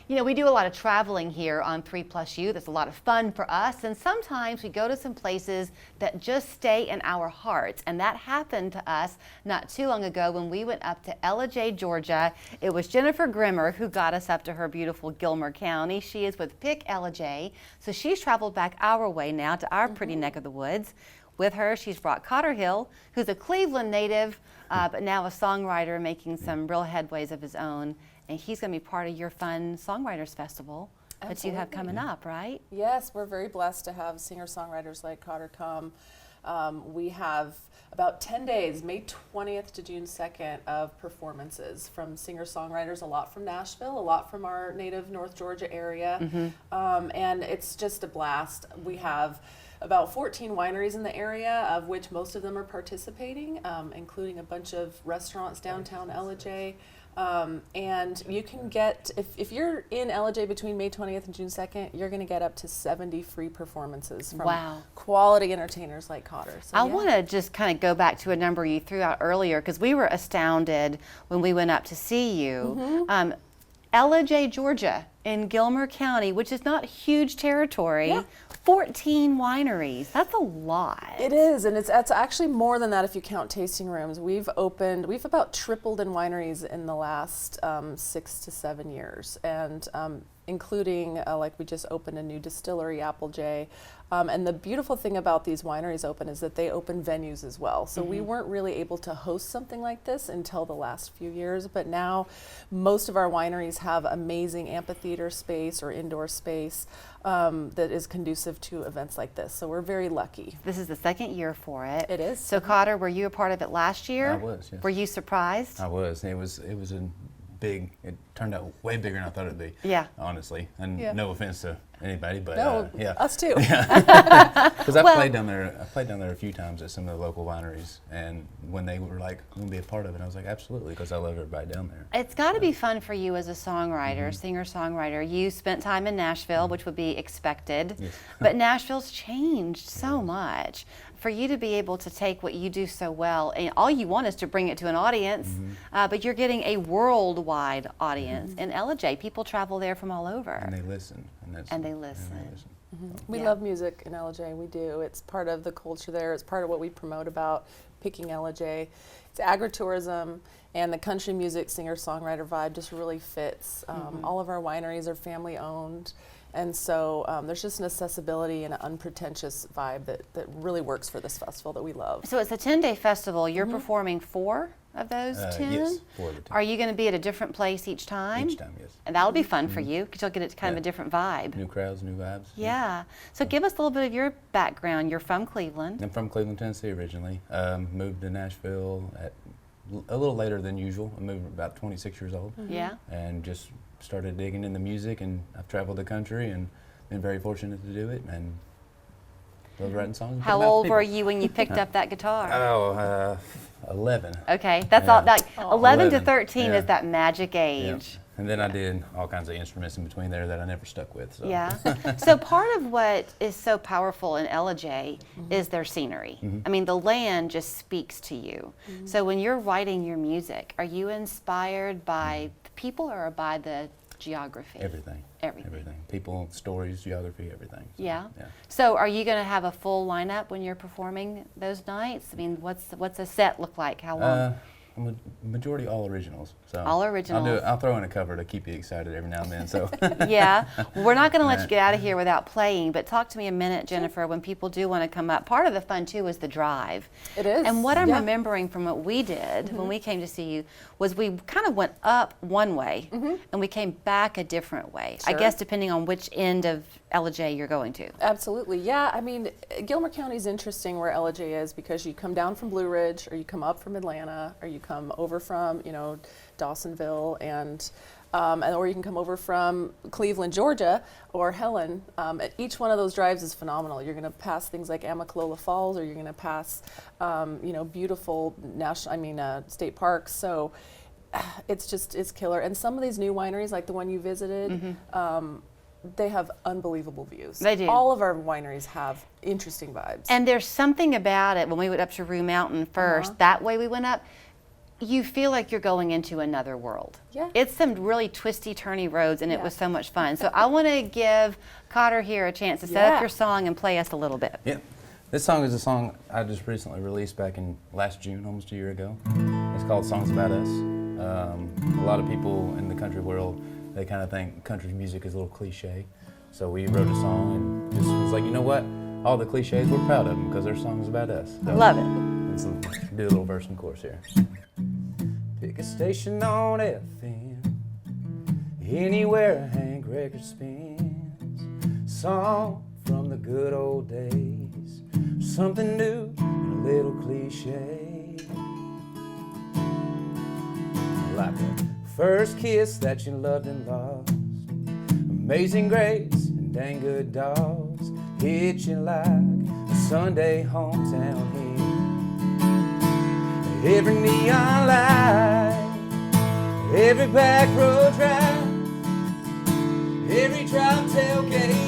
You know, we do a lot of traveling here on 3+U. That's a lot of fun for us. And sometimes we go to some places that just stay in our hearts. And that happened to us not too long ago when we went up to Ellijay, Georgia. It was Jennifer Grimmer who got us up to her beautiful Gilmer County. She is with Pick Ellijay. So she's traveled back our way now to our pretty neck of the woods. With her, she's brought Cotter Hill, who's a Cleveland native, but now a songwriter making some real headways of his own. And he's going to be part of your fun Songwriters Festival that you have coming up, right? Yes, we're very blessed to have singer-songwriters like Cotter come. We have about 10 days, May 20th to June 2nd, of performances from singer-songwriters, a lot from Nashville, a lot from our native North Georgia area. And it's just a blast. We have about 14 wineries in the area, of which most of them are participating, including a bunch of restaurants downtown Ellijay. And you can get, if you're in Ellijay between May 20th and June 2nd, you're going to get up to 70 free performances from quality entertainers like Cotter. So, I want to just kind of go back to a number you threw out earlier, because we were astounded when we went up to see you. Ellijay, Georgia, in Gilmer County, which is not huge territory, 14 wineries. That's a lot. It is, and it's actually more than that if you count tasting rooms. We've about tripled in wineries in the last 6 to 7 years, and including like we just opened a new distillery, Ellijay. And the beautiful thing about these wineries is that they open venues as well. So we weren't really able to host something like this until the last few years, but now most of our wineries have amazing amphitheater space or indoor space that is conducive to events like this. So we're very lucky. This is the second year for it. It is. So Cotter, were you a part of it last year? I was, yes. Were you surprised? I was. It was a big, it turned out way bigger than I thought it'd be. Yeah. Honestly. And no offense to anybody, but yeah. Us too. Because I played down there a few times at some of the local wineries, and when they were like, "I'm gonna be a part of it," I was like, "Absolutely," because I love everybody down there. It's got to be fun for you as a songwriter, singer-songwriter. You spent time in Nashville, which would be expected, but Nashville's changed so much. For you to be able to take what you do so well, and all you want is to bring it to an audience, but you're getting a worldwide audience in Ellijay. People travel there from all over. And they listen. And they listen. We love music in Ellijay. We do. It's part of the culture there. It's part of what we promote about Picking Ellijay. It's agritourism, and the country music singer-songwriter vibe just really fits. All of our wineries are family-owned. And so there's just an accessibility and an unpretentious vibe that really works for this festival that we love. So it's a 10-day festival. You're performing 4 of those 10? Yes, 4 of the 10. Are you going to be at a different place each time? Each time, yes. And that'll be fun for you, because you'll get kind of a different vibe. New crowds, new vibes. Yeah. So give us a little bit of your background. You're from Cleveland. I'm from Cleveland, Tennessee originally. Moved to Nashville at a little later than usual. I moved about 26 years old. Yeah. And just started digging into music, and I've traveled the country and been very fortunate to do it, and love writing songs. How old were you when you picked up that guitar? Oh, 11. Okay, that's all. Like 11 to 13 is that magic age. Yeah. And then I did all kinds of instruments in between there that I never stuck with. So. Yeah. So part of what is so powerful in Ellijay is their scenery. I mean, the land just speaks to you. So when you're writing your music, are you inspired by the people or by the geography? Everything. Everything. People, stories, geography, everything. So, yeah. So are you going to have a full lineup when you're performing those nights? I mean, what's a set look like? How long? I'm a majority all originals. So all originals. I'll throw in a cover to keep you excited every now and then. So yeah, we're not going to let you get out of here without playing. But talk to me a minute, Jennifer. When people do want to come up, part of the fun too is the drive. It is. And what I'm remembering from what we did when we came to see you was we kind of went up one way and we came back a different way. Sure. I guess depending on which end of Ellijay you're going to. Absolutely, yeah. I mean, Gilmer County is interesting where Ellijay is, because you come down from Blue Ridge, or you come up from Atlanta, or you come over from, Dawsonville, and or you can come over from Cleveland, Georgia, or Helen. Each one of those drives is phenomenal. You're going to pass things like Amicalola Falls, or you're going to pass, beautiful state parks. So it's killer. And some of these new wineries, like the one you visited, they have unbelievable views. They do. All of our wineries have interesting vibes. And there's something about it when we went up to Rue Mountain first, that way we went up, you feel like you're going into another world. Yeah. It's some really twisty, turny roads, and it Yeah. was so much fun. So I want to give Cotter here a chance to set up Yeah. your song and play us a little bit. Yeah. This song is a song I just recently released back in last June, almost a year ago. It's called Songs About Us. A lot of people in the country world, they kind of think country music is a little cliche. So we wrote a song and just was like, you know what? All the cliches, we're proud of them because they're songs about us. So Love it. let's do a little verse and chorus here. Pick a station on FM, anywhere Hank record spins. Song from the good old days, something new and a little cliche. Like the first kiss that you loved and lost, Amazing Grace and Dang Good Dogs, hit you like a Sunday hometown hymn. Every neon light, every back road drive, every drop tailgate